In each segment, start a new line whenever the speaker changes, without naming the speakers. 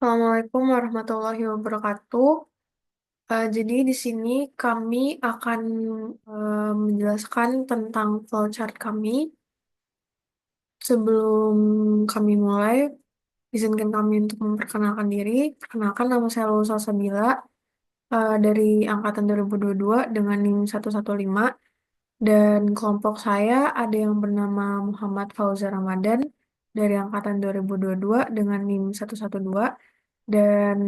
Assalamualaikum warahmatullahi wabarakatuh. Jadi di sini kami akan menjelaskan tentang flowchart kami. Sebelum kami mulai, izinkan kami untuk memperkenalkan diri. Perkenalkan, nama saya Lulu Salsabila dari Angkatan 2022 dengan NIM 115. Dan kelompok saya ada yang bernama Muhammad Fauzar Ramadan dari Angkatan 2022 dengan NIM 112. Dan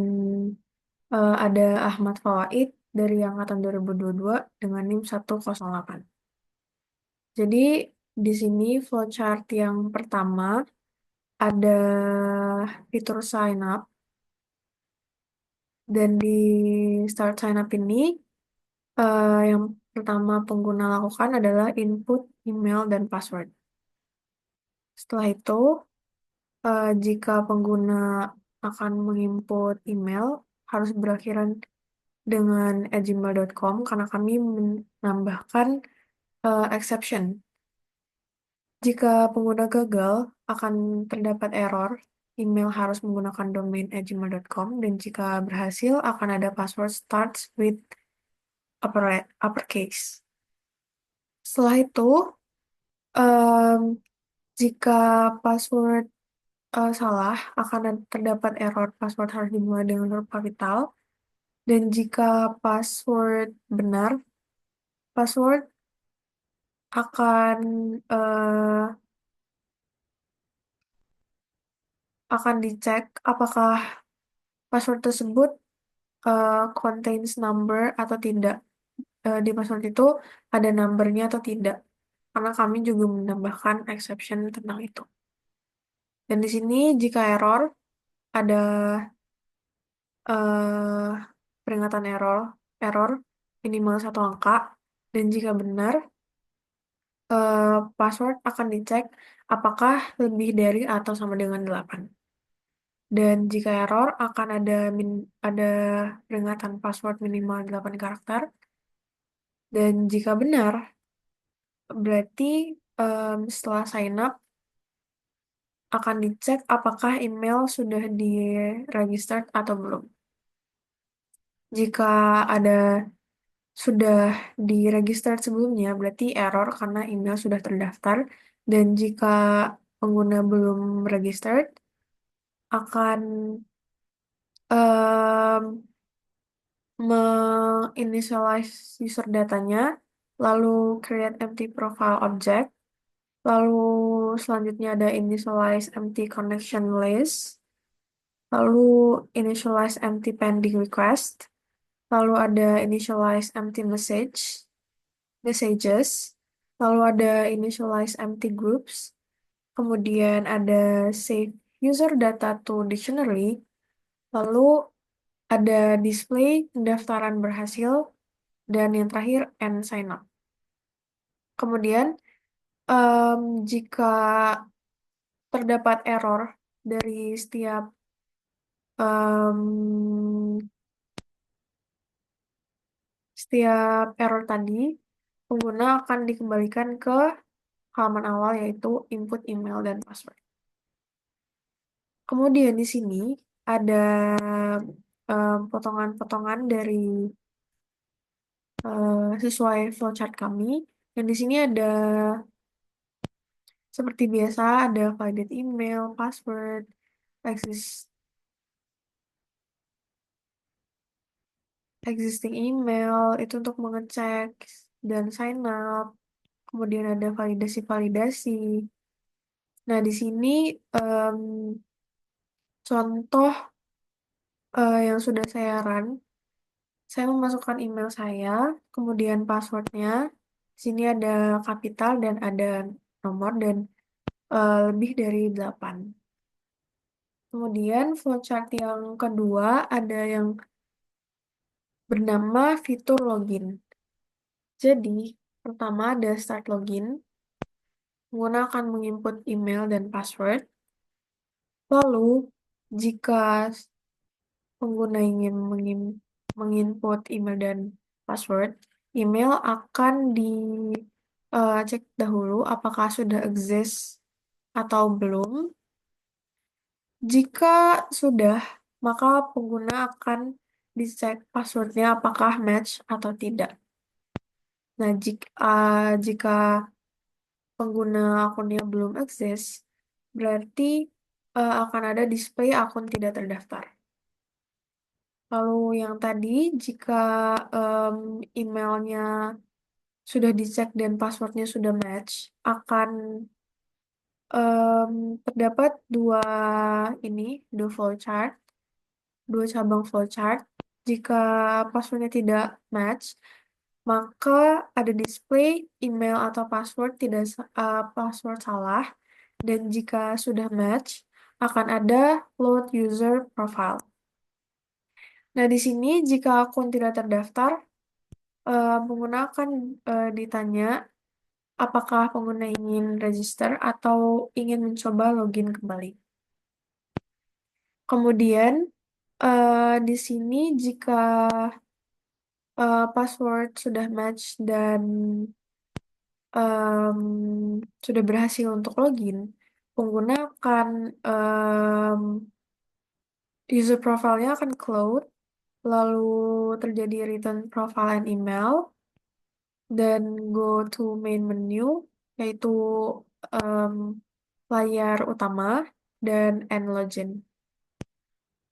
ada Ahmad Fawaid dari Angkatan 2022 dengan NIM 108. Jadi di sini flowchart yang pertama ada fitur sign up, dan di start sign up ini yang pertama pengguna lakukan adalah input email dan password. Setelah itu, jika pengguna akan menginput email, harus berakhiran dengan @gmail.com karena kami menambahkan exception. Jika pengguna gagal, akan terdapat error. Email harus menggunakan domain @gmail.com, dan jika berhasil, akan ada password starts with uppercase. Setelah itu, em, jika password salah, akan terdapat error. Password harus dimulai dengan huruf kapital. Dan jika password benar, password akan eh, akan dicek apakah password tersebut contains number atau tidak. Di password itu ada numbernya atau tidak. Karena kami juga menambahkan exception tentang itu. Dan di sini jika error, ada eh, peringatan error minimal satu angka. Dan jika benar, eh, password akan dicek apakah lebih dari atau sama dengan 8. Dan jika error, akan ada peringatan password minimal 8 karakter. Dan jika benar, berarti setelah sign up akan dicek apakah email sudah di-registered atau belum. Jika ada sudah di-registered sebelumnya, berarti error karena email sudah terdaftar. Dan jika pengguna belum registered, akan em, menginitialize user datanya, lalu create empty profile object, lalu selanjutnya ada initialize empty connection list, lalu initialize empty pending request, lalu ada initialize empty messages, lalu ada initialize empty groups, kemudian ada save user data to dictionary, lalu ada display pendaftaran berhasil, dan yang terakhir end sign up. Kemudian em, jika terdapat error dari em, setiap error tadi, pengguna akan dikembalikan ke halaman awal, yaitu input email dan password. Kemudian di sini ada potongan-potongan dari sesuai flowchart kami. Dan di sini ada seperti biasa, ada validate email, password, exist, existing email, itu untuk mengecek dan sign up. Kemudian ada validasi-validasi. Nah, di sini em, contoh yang sudah saya run, saya memasukkan email saya, kemudian passwordnya. Di sini ada kapital dan ada nomor, dan lebih dari 8. Kemudian flowchart yang kedua ada yang bernama fitur login. Jadi, pertama ada start login, pengguna akan menginput email dan password. Lalu, jika pengguna ingin menginput email dan password, email akan dicek dahulu apakah sudah exist atau belum. Jika sudah, maka pengguna akan dicek passwordnya apakah match atau tidak. Nah, jika pengguna akunnya belum eksis, berarti akan ada display akun tidak terdaftar. Lalu yang tadi, jika em, emailnya sudah dicek dan passwordnya sudah match, akan em, terdapat ini, dua flowchart, dua cabang flowchart. Jika passwordnya tidak match, maka ada display email atau password salah. Dan jika sudah match, akan ada load user profile. Nah, di sini jika akun tidak terdaftar, pengguna akan ditanya apakah pengguna ingin register atau ingin mencoba login kembali. Kemudian, di sini jika password sudah match dan em, sudah berhasil untuk login, pengguna akan user profile-nya akan close, lalu terjadi return profile and email, dan go to main menu, yaitu em, layar utama, dan end login.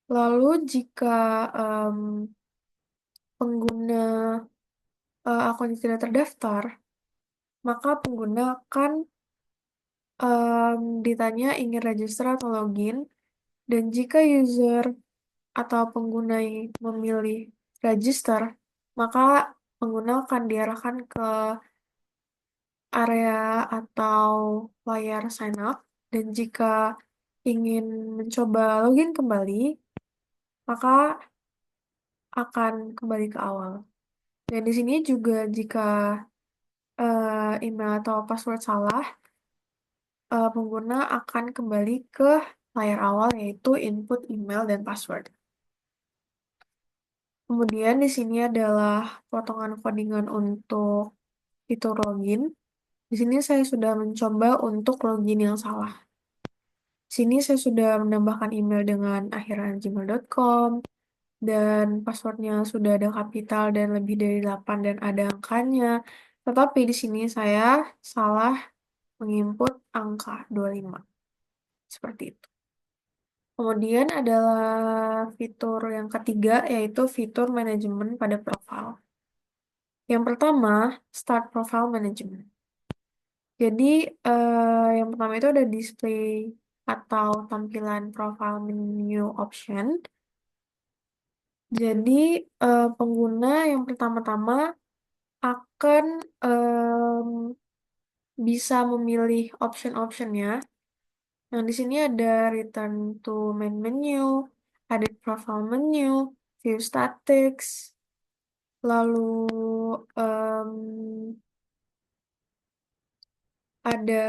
Lalu jika em, pengguna akun tidak terdaftar, maka pengguna akan ditanya ingin register atau login, dan jika user atau pengguna yang memilih register, maka pengguna akan diarahkan ke area atau layar sign up, dan jika ingin mencoba login kembali, maka akan kembali ke awal. Dan di sini juga jika email atau password salah, pengguna akan kembali ke layar awal yaitu input email dan password. Kemudian di sini adalah potongan codingan untuk fitur login. Di sini saya sudah mencoba untuk login yang salah. Di sini saya sudah menambahkan email dengan akhiran@gmail.com dan passwordnya sudah ada kapital dan lebih dari 8 dan ada angkanya. Tetapi di sini saya salah menginput angka 25. Seperti itu. Kemudian adalah fitur yang ketiga, yaitu fitur manajemen pada profil. Yang pertama, Start Profile Management. Jadi, yang pertama itu ada display atau tampilan profile menu option. Jadi, pengguna yang pertama-tama akan bisa memilih option-optionnya. Nah, di sini ada return to main menu, edit profile menu, view statics, lalu em, ada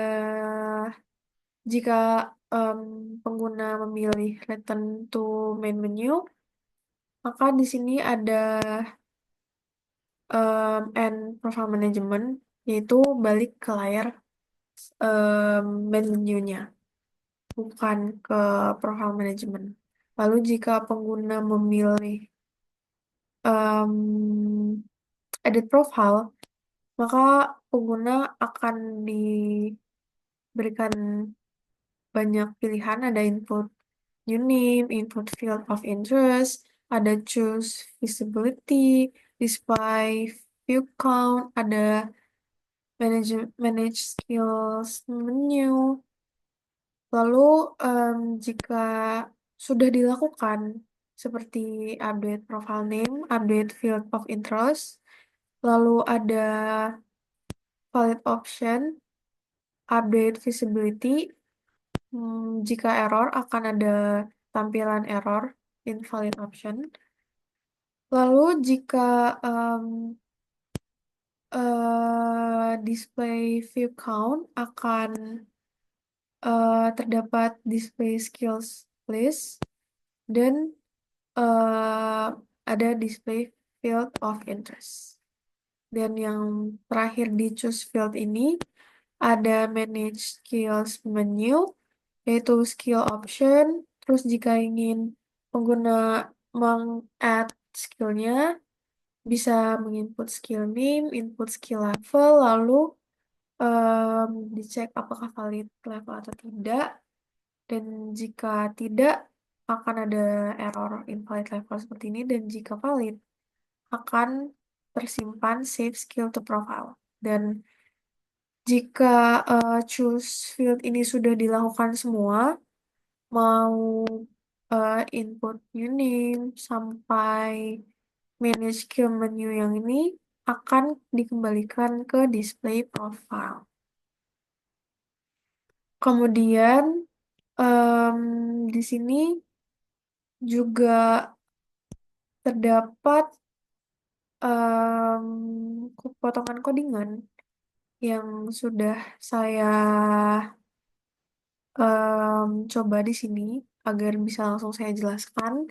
jika em, pengguna memilih return to main menu, maka di sini ada end profile management, yaitu balik ke layar main menunya, bukan ke profile management. Lalu jika pengguna memilih edit profile, maka pengguna akan diberikan banyak pilihan, ada input new name, input field of interest, ada choose visibility, display view count, ada manage skills menu. Lalu jika sudah dilakukan seperti update profile name, update field of interest, lalu ada valid option, update visibility. Jika error akan ada tampilan error invalid option. Lalu jika em, display view count akan terdapat display skills list dan ada display field of interest. Dan yang terakhir di choose field ini ada manage skills menu, yaitu skill option. Terus jika ingin pengguna meng-add skillnya bisa menginput skill name, input skill level, lalu dicek apakah valid level atau tidak, dan jika tidak akan ada error invalid level seperti ini, dan jika valid akan tersimpan save skill to profile. Dan jika choose field ini sudah dilakukan semua, mau input new name sampai manage skill menu yang ini akan dikembalikan ke display profile. Kemudian di sini juga terdapat potongan codingan yang sudah saya coba di sini agar bisa langsung saya jelaskan.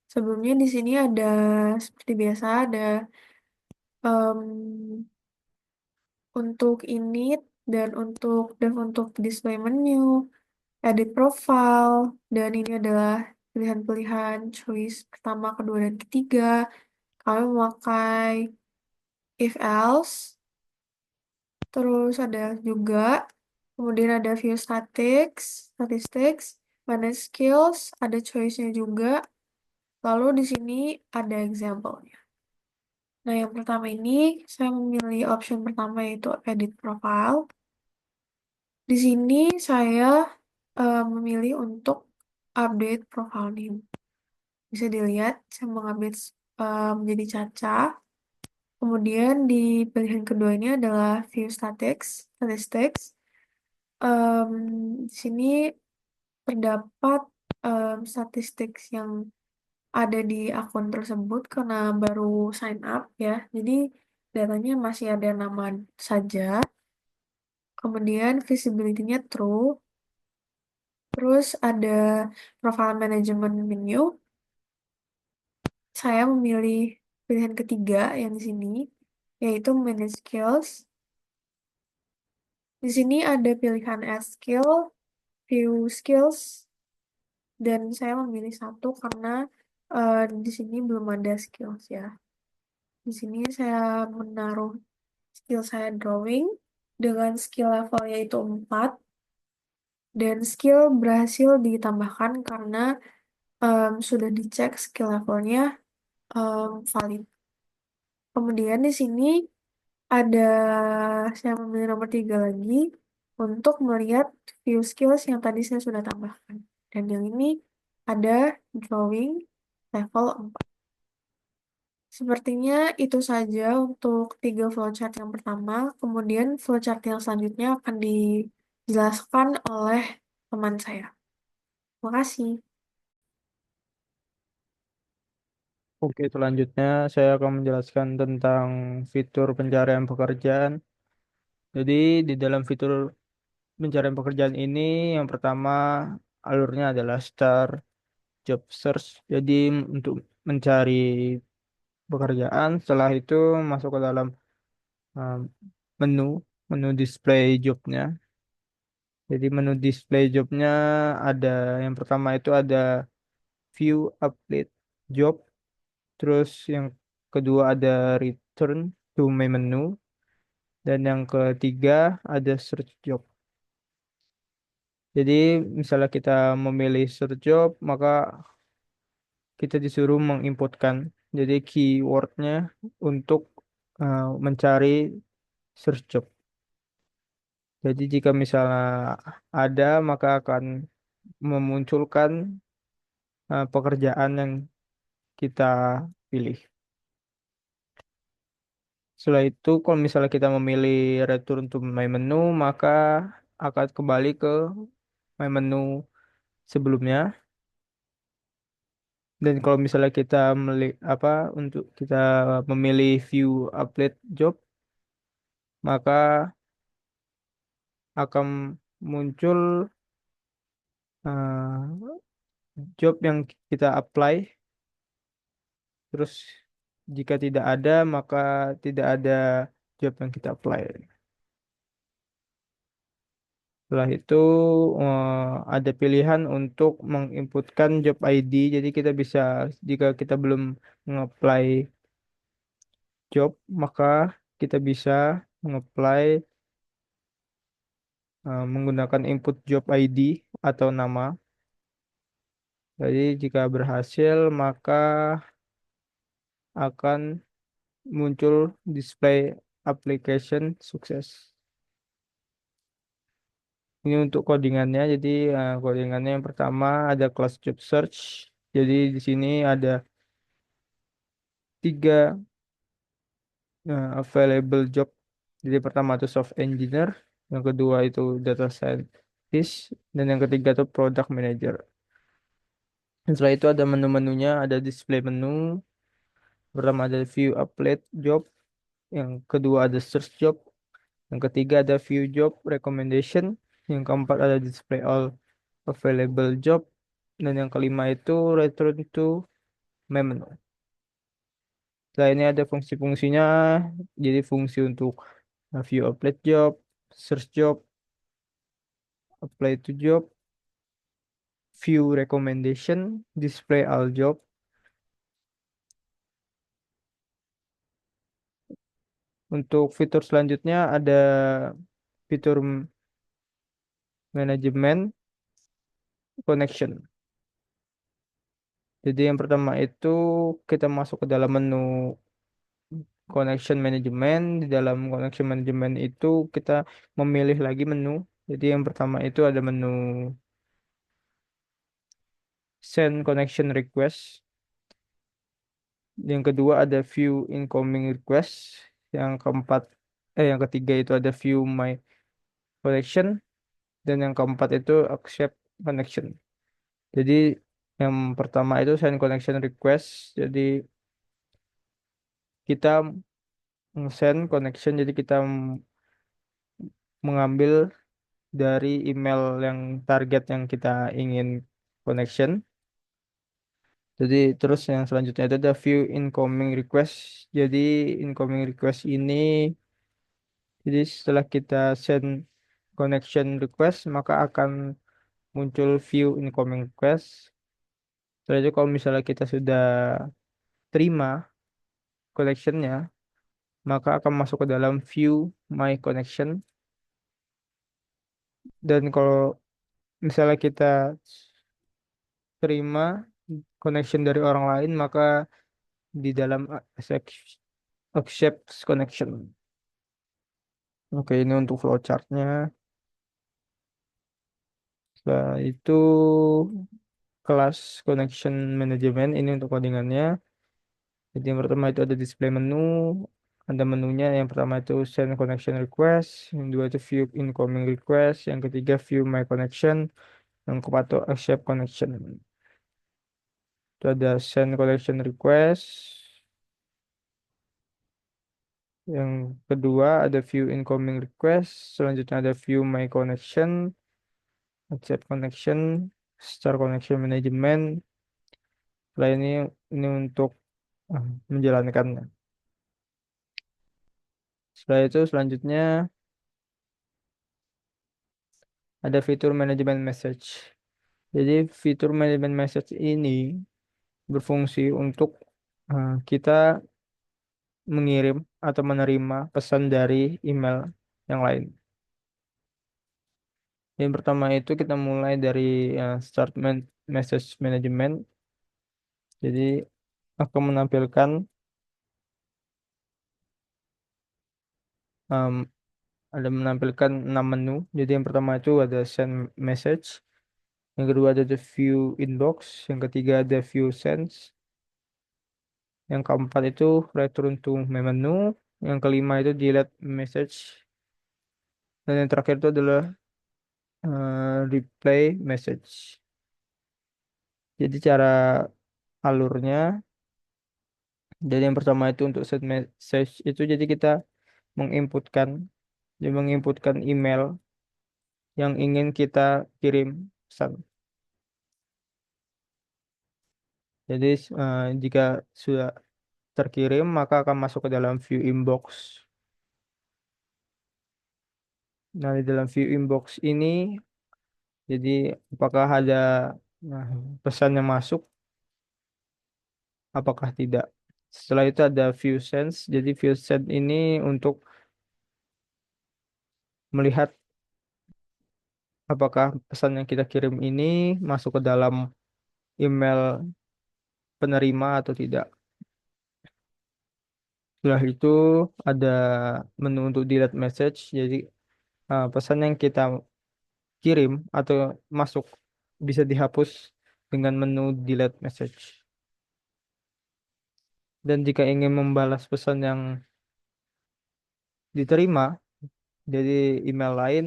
Sebelumnya di sini ada seperti biasa ada em, untuk init dan untuk display menu, edit profile, dan ini adalah pilihan-pilihan choice pertama, kedua, dan ketiga. Kami memakai if else, terus ada juga, kemudian ada view statistics, manage skills, ada choice-nya juga. Lalu di sini ada example-nya. Nah, yang pertama ini saya memilih option pertama yaitu edit profile. Di sini saya memilih untuk update profile name. Bisa dilihat saya mengupdate menjadi Caca. Kemudian di pilihan kedua ini adalah view statistics. Em, di sini terdapat statistik yang ada di akun tersebut karena baru sign up ya. Jadi datanya masih ada nama saja. Kemudian visibility-nya true. Terus ada profile management menu. Saya memilih pilihan ketiga yang di sini, yaitu manage skills. Di sini ada pilihan add skill, view skills, dan saya memilih satu karena di sini belum ada skills ya. Di sini saya menaruh skill saya drawing dengan skill level yaitu 4 dan skill berhasil ditambahkan karena sudah dicek skill levelnya valid. Kemudian di sini ada saya memilih nomor 3 lagi untuk melihat view skills yang tadi saya sudah tambahkan. Dan yang ini ada drawing level 4. Sepertinya itu saja untuk 3 flowchart yang pertama. Kemudian flowchart yang selanjutnya akan dijelaskan oleh teman saya. Terima kasih.
Oke, selanjutnya saya akan menjelaskan tentang fitur pencarian pekerjaan. Jadi, di dalam fitur pencarian pekerjaan ini, yang pertama alurnya adalah start job search. Jadi, untuk mencari pekerjaan, setelah itu masuk ke dalam um, menu, menu display jobnya. Jadi, menu display jobnya ada yang pertama itu ada view update job. Terus yang kedua ada return to main menu. Dan yang ketiga ada search job. Jadi misalnya kita memilih search job, maka kita disuruh menginputkan jadi keywordnya untuk mencari search job. Jadi jika misalnya ada, maka akan memunculkan pekerjaan yang kita pilih. Setelah itu, kalau misalnya kita memilih return to my menu, maka akan kembali ke my menu sebelumnya. Dan kalau misalnya kita apa untuk kita memilih view update job, maka akan muncul job yang kita apply. Terus jika tidak ada, maka tidak ada job yang kita apply. Setelah itu ada pilihan untuk menginputkan job ID. Jadi kita bisa jika kita belum mengapply job, maka kita bisa mengapply menggunakan input job ID atau nama. Jadi jika berhasil, maka akan muncul display application sukses. Ini untuk codingannya. Jadi codingannya yang pertama ada class job search. Jadi di sini ada tiga available job. Jadi pertama itu soft engineer, yang kedua itu data scientist, dan yang ketiga itu product manager. Dan setelah itu ada menu-menunya, ada display menu. Pertama ada view applet job, yang kedua ada search job, yang ketiga ada view job recommendation, yang keempat ada display all available job, dan yang kelima itu return to main menu. Setelah ini ada fungsi-fungsinya, jadi fungsi untuk view applet job, search job, apply to job, view recommendation, display all job. Untuk fitur selanjutnya ada fitur manajemen connection. Jadi yang pertama itu kita masuk ke dalam menu connection management. Di dalam connection management itu kita memilih lagi menu. Jadi yang pertama itu ada menu send connection request. Yang kedua ada view incoming request. Yang keempat, yang ketiga itu ada view my connection. Dan yang keempat itu accept connection. Jadi yang pertama itu send connection request. Jadi kita send connection. Jadi kita mengambil dari email yang target yang kita ingin connection. Jadi terus yang selanjutnya itu ada view incoming request. Jadi incoming request ini, jadi setelah kita send connection request, maka akan muncul view incoming request. Setelah itu kalau misalnya kita sudah terima connectionnya, maka akan masuk ke dalam view my connection. Dan kalau misalnya kita terima connection dari orang lain, maka di dalam accept connection. Oke, ini untuk flowchartnya. Setelah itu kelas connection management ini untuk codingannya. Jadi yang pertama itu ada display menu, ada menunya. Yang pertama itu send connection request, yang kedua itu view incoming request, yang ketiga view my connection, yang keempat itu accept connection. Itu ada send connection request, yang kedua ada view incoming request, selanjutnya ada view my connection, accept connection, start connection management. Setelah ini untuk menjalankannya. Setelah itu selanjutnya ada fitur manajemen message. Jadi fitur manajemen message ini berfungsi untuk kita mengirim atau menerima pesan dari email yang lain. Yang pertama itu kita mulai dari start message management. Jadi akan menampilkan em, ada menampilkan 6 menu. Jadi yang pertama itu ada send message, yang kedua ada the view inbox, yang ketiga ada view sends, yang keempat itu return to main menu, yang kelima itu delete message, dan yang terakhir itu adalah replay message. Jadi cara alurnya, jadi yang pertama itu untuk set message itu jadi kita menginputkan, jadi menginputkan email yang ingin kita kirim pesan. Jadi jika sudah terkirim maka akan masuk ke dalam view inbox. Nah, di dalam view inbox ini, jadi apakah ada nah, pesan yang masuk, apakah tidak. Setelah itu ada view sends. Jadi view send ini untuk melihat apakah pesan yang kita kirim ini masuk ke dalam email penerima atau tidak. Setelah itu ada menu untuk delete message. Jadi pesan yang kita kirim atau masuk bisa dihapus dengan menu delete message. Dan jika ingin membalas pesan yang diterima dari email lain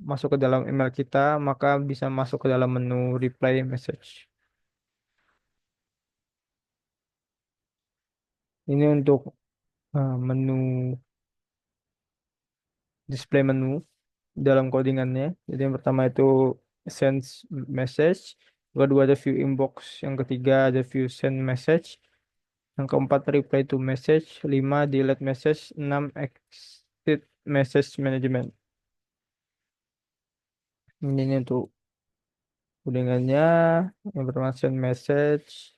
masuk ke dalam email kita, maka bisa masuk ke dalam menu reply message. Ini untuk menu display menu dalam codingannya. Jadi yang pertama itu send message, yang kedua ada view inbox, yang ketiga ada view send message, yang keempat reply to message, lima delete message, enam exit message management. Ini untuk codingannya. Yang pertama send message,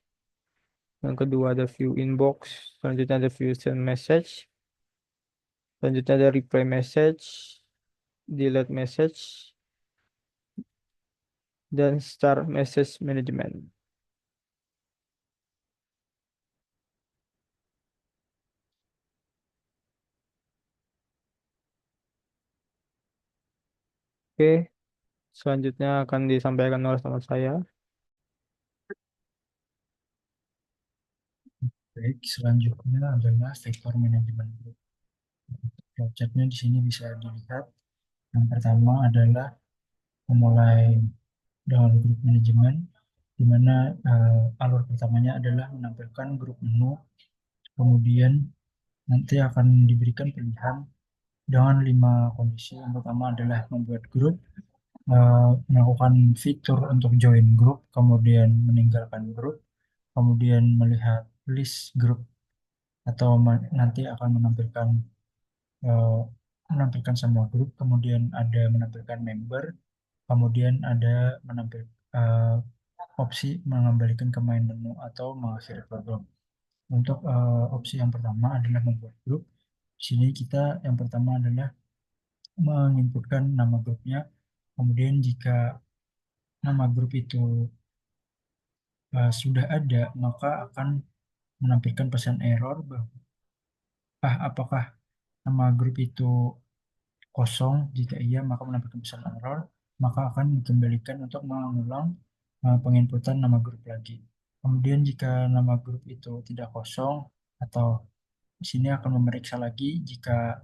yang kedua ada view inbox, selanjutnya ada view send message, selanjutnya ada reply message, delete message, dan start message management. Oke, selanjutnya akan disampaikan oleh teman saya.
Baik, selanjutnya adalah vektor manajemen grup. Flowchartnya di sini bisa dilihat. Yang pertama adalah memulai dengan grup manajemen, di mana alur pertamanya adalah menampilkan grup menu, kemudian nanti akan diberikan pilihan dengan 5 kondisi. Yang pertama adalah membuat grup, melakukan fitur untuk join grup, kemudian meninggalkan grup, kemudian melihat list grup atau nanti akan eh, menampilkan semua grup, kemudian ada menampilkan member, kemudian ada eh, opsi mengembalikan ke main menu atau mengakhiri program. Untuk opsi yang pertama adalah membuat grup. Di sini kita yang pertama adalah menginputkan nama grupnya. Kemudian jika nama grup itu sudah ada, maka akan menampilkan pesan error bahwa apakah nama grup itu kosong. Jika iya, maka menampilkan pesan error, maka akan dikembalikan untuk mengulang penginputan nama grup lagi. Kemudian jika nama grup itu tidak kosong atau di sini akan memeriksa lagi jika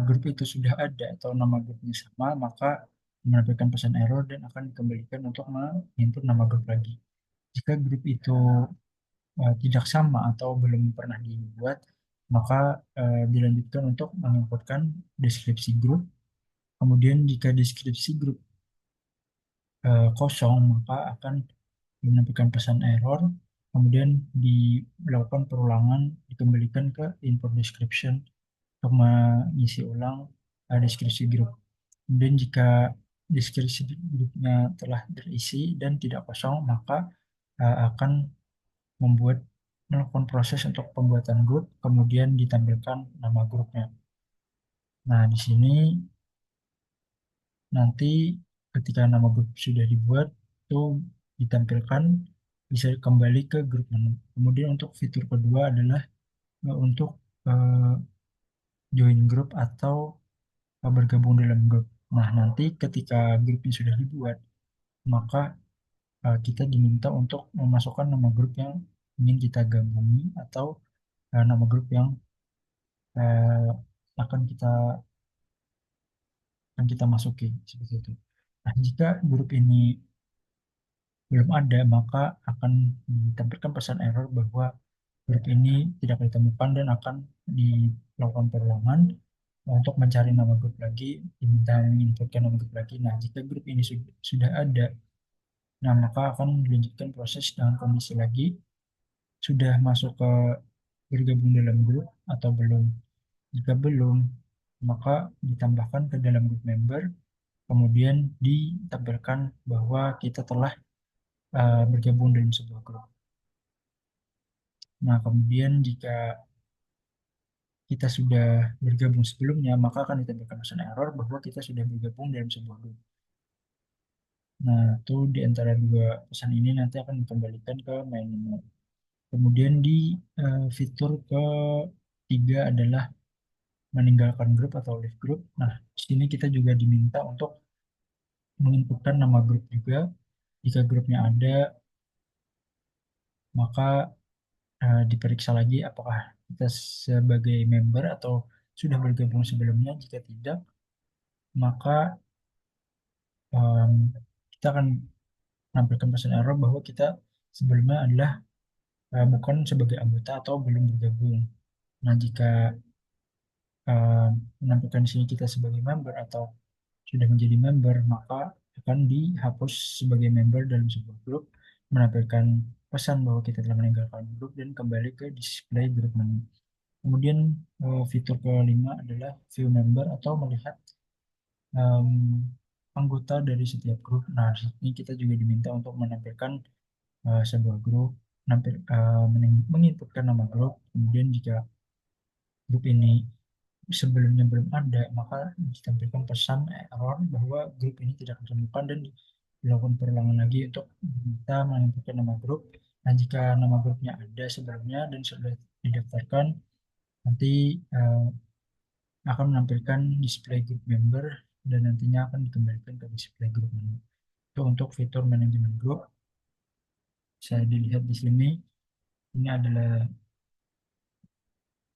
grup itu sudah ada atau nama grupnya sama, maka menampilkan pesan error dan akan dikembalikan untuk menginput nama grup lagi. Jika grup itu tidak sama atau belum pernah dibuat, maka dilanjutkan untuk menginputkan deskripsi grup. Kemudian jika deskripsi grup kosong, maka akan menampilkan pesan error. Kemudian dilakukan perulangan, dikembalikan ke input description untuk mengisi ulang deskripsi grup. Kemudian jika deskripsi grupnya telah terisi dan tidak kosong, maka akan membuat melakukan proses untuk pembuatan grup, kemudian ditampilkan nama grupnya. Nah, di sini nanti ketika nama grup sudah dibuat, itu ditampilkan bisa kembali ke grup menu. Kemudian untuk fitur kedua adalah untuk eh, join grup atau bergabung dalam grup. Nah, nanti ketika grupnya sudah dibuat, maka kita diminta untuk memasukkan nama grup yang ingin kita gabungi atau nama grup yang eh, akan kita masuki seperti itu. Nah, jika grup ini belum ada, maka akan ditampilkan pesan error bahwa grup ini tidak ditemukan dan akan dilakukan perulangan untuk mencari nama grup lagi, diminta menginputkan nama grup lagi. Nah, jika grup ini sudah ada, nah maka akan dilanjutkan proses dengan kondisi lagi sudah masuk ke bergabung dalam grup atau belum. Jika belum, maka ditambahkan ke dalam group member, kemudian ditampilkan bahwa kita telah bergabung dalam sebuah grup. Nah, kemudian jika kita sudah bergabung sebelumnya, maka akan ditampilkan pesan error bahwa kita sudah bergabung dalam sebuah grup. Nah, itu di antara dua pesan ini nanti akan dikembalikan ke main menu. Kemudian di fitur ketiga adalah meninggalkan grup atau leave grup. Nah, di sini kita juga diminta untuk menginputkan nama grup juga. Jika grupnya ada, maka diperiksa lagi apakah kita sebagai member atau sudah bergabung sebelumnya. Jika tidak, maka em, kita akan menampilkan pesan error bahwa kita sebelumnya adalah bukan sebagai anggota atau belum bergabung. Nah, jika menampilkan di sini kita sebagai member atau sudah menjadi member, maka akan dihapus sebagai member dalam sebuah grup, menampilkan pesan bahwa kita telah meninggalkan grup dan kembali ke display grup menu. Kemudian fitur kelima adalah view member atau melihat em, anggota dari setiap grup. Nah, di sini kita juga diminta untuk menampilkan sebuah grup, menginputkan nama grup. Kemudian jika grup ini sebelumnya belum ada, maka ditampilkan pesan error bahwa grup ini tidak ditemukan dan dilakukan perulangan lagi untuk kita menentukan nama grup. Dan jika nama grupnya ada sebelumnya dan sudah didaftarkan, nanti akan menampilkan display group member dan nantinya akan dikembalikan ke display group menu. Itu untuk fitur manajemen grup. Saya dilihat di sini, ini adalah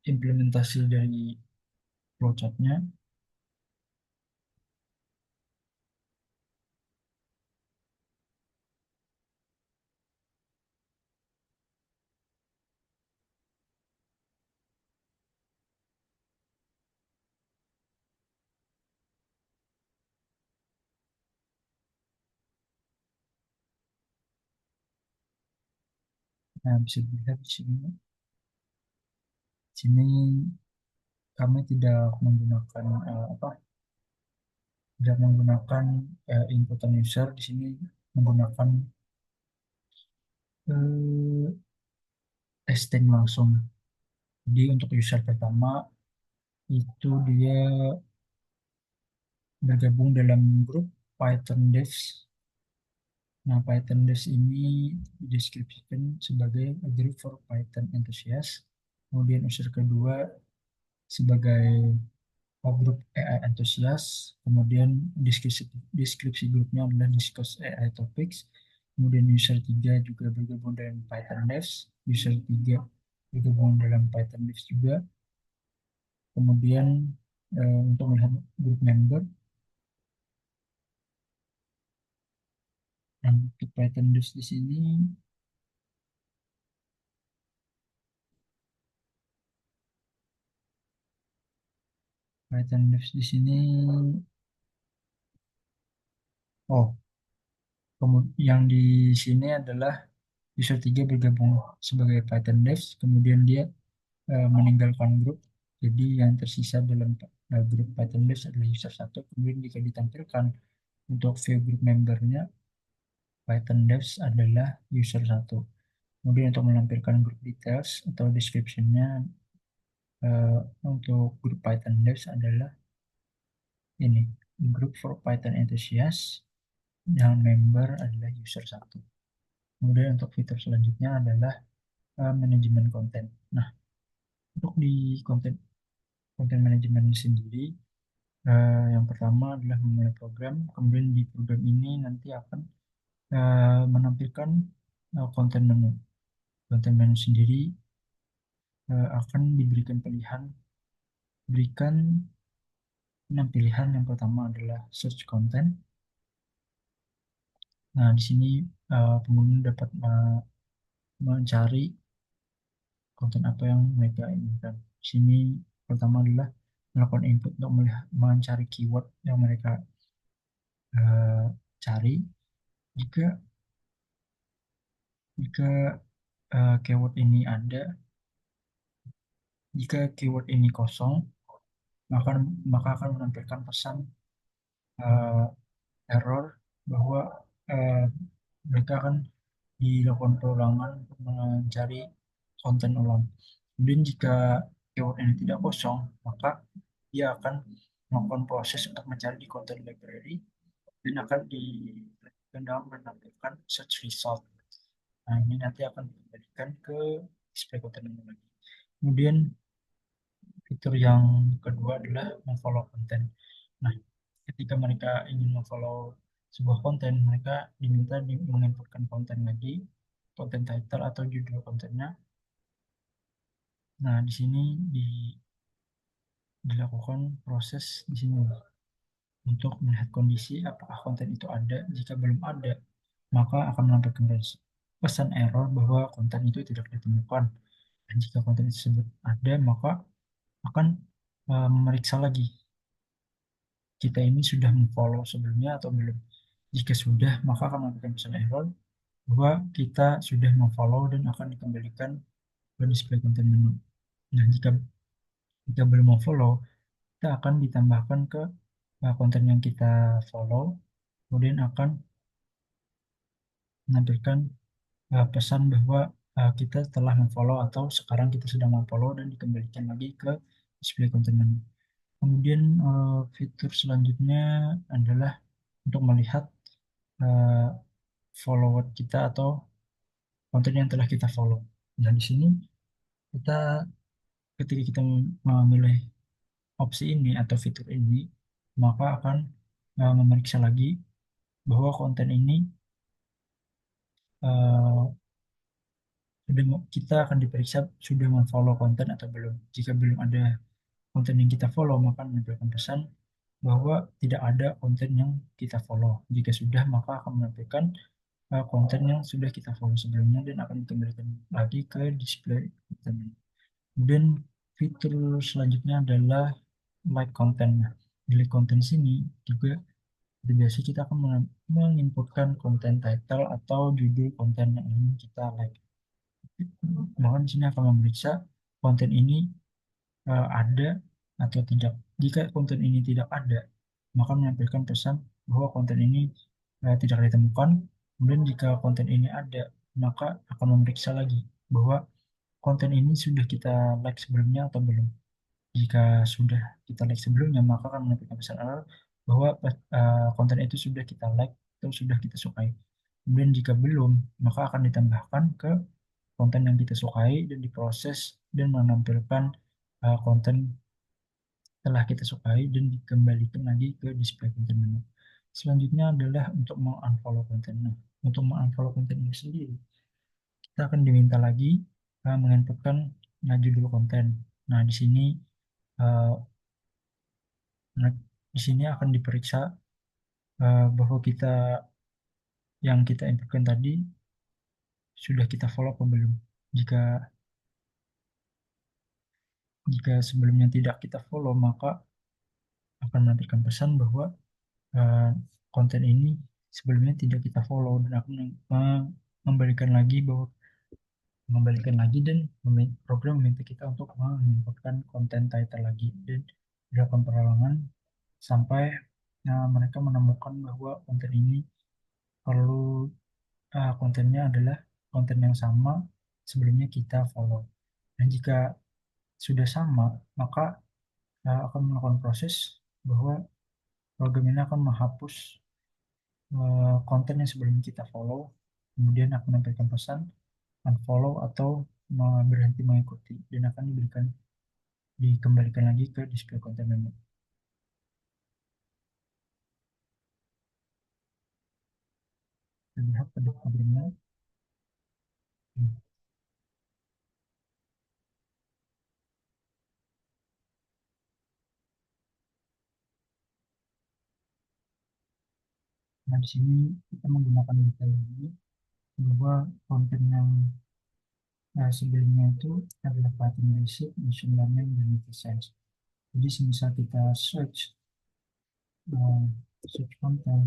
implementasi dari flowchartnya. Nah, bisa dilihat di sini. Di sini kami tidak menggunakan tidak menggunakan inputan user. Di sini menggunakan eh, testing langsung. Jadi untuk user pertama itu dia bergabung dalam grup Python Devs. Nah, Python Devs ini dideskripsikan sebagai a group for Python enthusiasts. Kemudian user kedua sebagai grup AI enthusiast. Kemudian deskripsi grupnya adalah discuss AI topics. Kemudian user 3 juga bergabung dengan Python Devs. User 3 bergabung dalam Python Devs juga. Kemudian untuk melihat grup member, nah, untuk Python Devs di sini, Python Devs di sini, oh, yang di sini adalah user 3 bergabung sebagai Python Devs, kemudian dia meninggalkan grup. Jadi yang tersisa dalam grup Python Devs adalah user satu. Kemudian jika ditampilkan untuk view group membernya, Python Devs adalah user satu. Kemudian untuk menampilkan group details atau description-nya untuk grup Python Devs adalah ini, group for Python enthusiasts dan member adalah user satu. Kemudian untuk fitur selanjutnya adalah manajemen konten. Nah, untuk di konten manajemen sendiri, yang pertama adalah memulai program. Kemudian di program ini nanti akan menampilkan konten menu. Konten menu sendiri akan diberikan pilihan, berikan 6 pilihan. Yang pertama adalah search content. Nah, di sini pengguna dapat mencari konten apa yang mereka inginkan. Di sini pertama adalah melakukan input untuk mencari keyword yang mereka eh, cari. Jika jika keyword ini ada, jika keyword ini kosong, maka maka akan menampilkan pesan eh, error bahwa eh, mereka akan dilakukan perulangan untuk mencari konten ulang. Kemudian jika keyword ini tidak kosong, maka dia akan melakukan proses untuk mencari di content library dan akan dilanjutkan dalam menampilkan search result. Nah, ini nanti akan dikembalikan ke display konten menu lagi. Kemudian fitur yang kedua adalah memfollow konten. Nah, ketika mereka ingin memfollow sebuah konten, mereka diminta menginputkan konten lagi, konten title atau judul kontennya. Nah, di sini dilakukan proses di sini untuk melihat kondisi apakah konten itu ada. Jika belum ada, maka akan menampilkan pesan error bahwa konten itu tidak ditemukan. Dan jika konten tersebut ada, maka akan memeriksa lagi kita ini sudah memfollow sebelumnya atau belum. Jika sudah, maka akan menampilkan pesan error bahwa kita sudah memfollow dan akan dikembalikan ke display konten menu. Nah, jika belum memfollow, kita akan ditambahkan ke konten yang kita follow, kemudian akan menampilkan pesan bahwa kita telah memfollow atau sekarang kita sedang memfollow dan dikembalikan lagi ke display konten menu. Kemudian fitur selanjutnya adalah untuk melihat eh, follower kita atau konten yang telah kita follow. Nah, di sini kita ketika kita memilih opsi ini atau fitur ini, maka akan memeriksa lagi bahwa konten ini eh, kita akan diperiksa sudah memfollow konten atau belum. Jika belum ada konten yang kita follow, maka menampilkan pesan bahwa tidak ada konten yang kita follow. Jika sudah, maka akan menampilkan konten yang sudah kita follow sebelumnya dan akan dikembalikan lagi ke display konten. Kemudian fitur selanjutnya adalah like content. Nah, di like content sini juga biasa kita akan menginputkan konten title atau judul konten yang ingin kita like. Maka di sini akan memeriksa konten ini ada atau tidak. Jika konten ini tidak ada, maka menampilkan pesan bahwa konten ini tidak ditemukan. Kemudian jika konten ini ada, maka akan memeriksa lagi bahwa konten ini sudah kita like sebelumnya atau belum. Jika sudah kita like sebelumnya, maka akan menampilkan pesan error bahwa konten itu sudah kita like atau sudah kita sukai. Kemudian jika belum, maka akan ditambahkan ke konten yang kita sukai dan diproses dan menampilkan konten telah kita sukai dan dikembalikan lagi ke display konten menu. Selanjutnya adalah untuk mengunfollow konten. Nah, untuk mengunfollow konten ini sendiri, kita akan diminta lagi menginputkan judul konten. Nah, di sini uh, nah, di sini akan diperiksa bahwa yang kita inputkan tadi sudah kita follow atau belum. Jika jika sebelumnya tidak kita follow, maka akan menampilkan pesan bahwa eh, konten ini sebelumnya tidak kita follow dan aku mengembalikan lagi bahwa mengembalikan lagi dan program meminta kita untuk menginputkan konten title lagi dan dilakukan perulangan sampai mereka menemukan bahwa konten ini perlu kontennya adalah konten yang sama sebelumnya kita follow. Dan jika sudah sama, maka akan melakukan proses bahwa program ini akan menghapus konten yang sebelumnya kita follow, kemudian akan menampilkan pesan unfollow atau berhenti mengikuti dan akan dikembalikan lagi ke display konten menu. Kita lihat pada programnya. Nah, di sini kita menggunakan detail ini bahwa konten yang sebelumnya itu adalah Python Basic, Machine Learning, dan Data Science. Jadi semisal kita uh, search konten,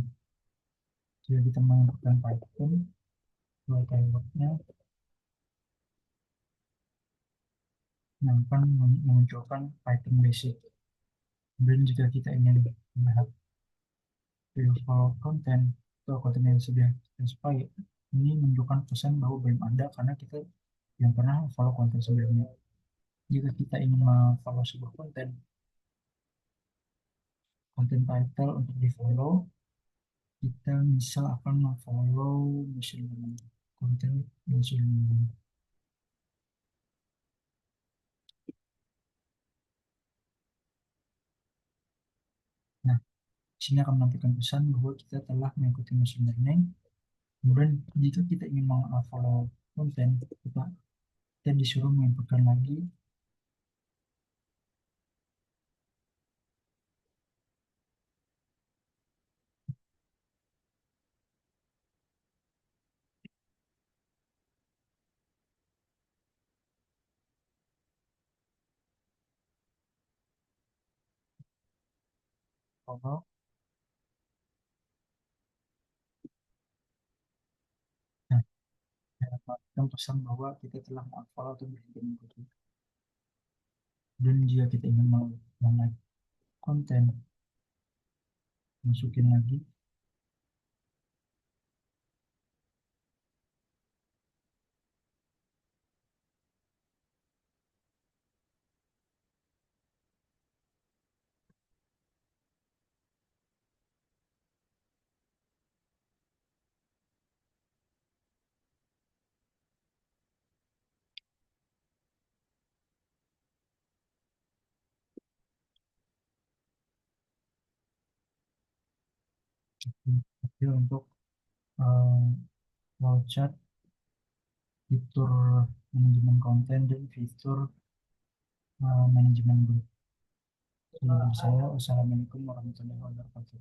jika kita menggunakan Python, keywordnya yang akan memunculkan Python Basic. Dan jika kita ingin melihat follow konten atau konten yang sudah kita sukai, ini menunjukkan pesan bahwa belum ada karena kita yang pernah follow konten sebelumnya. Jika kita ingin follow sebuah konten, konten title untuk di follow, kita misal akan follow machine learning, konten machine learning. Nah, di sini akan menampilkan pesan bahwa kita telah mengikuti machine learning. Kemudian jika kita ingin follow konten, kita disuruh menginputkan lagi follow. Nah, menampilkan pesan bahwa kita telah follow atau berhenti mengikuti. Dan jika kita ingin like konten, masukin lagi. Jadi untuk uh, chat, fitur manajemen konten, dan fitur manajemen grup. Dari saya, wassalamualaikum warahmatullahi wabarakatuh.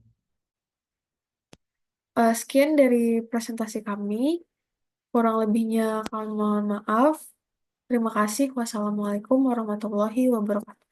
Sekian dari presentasi kami. Kurang lebihnya kami mohon maaf. Terima kasih. Wassalamualaikum warahmatullahi wabarakatuh.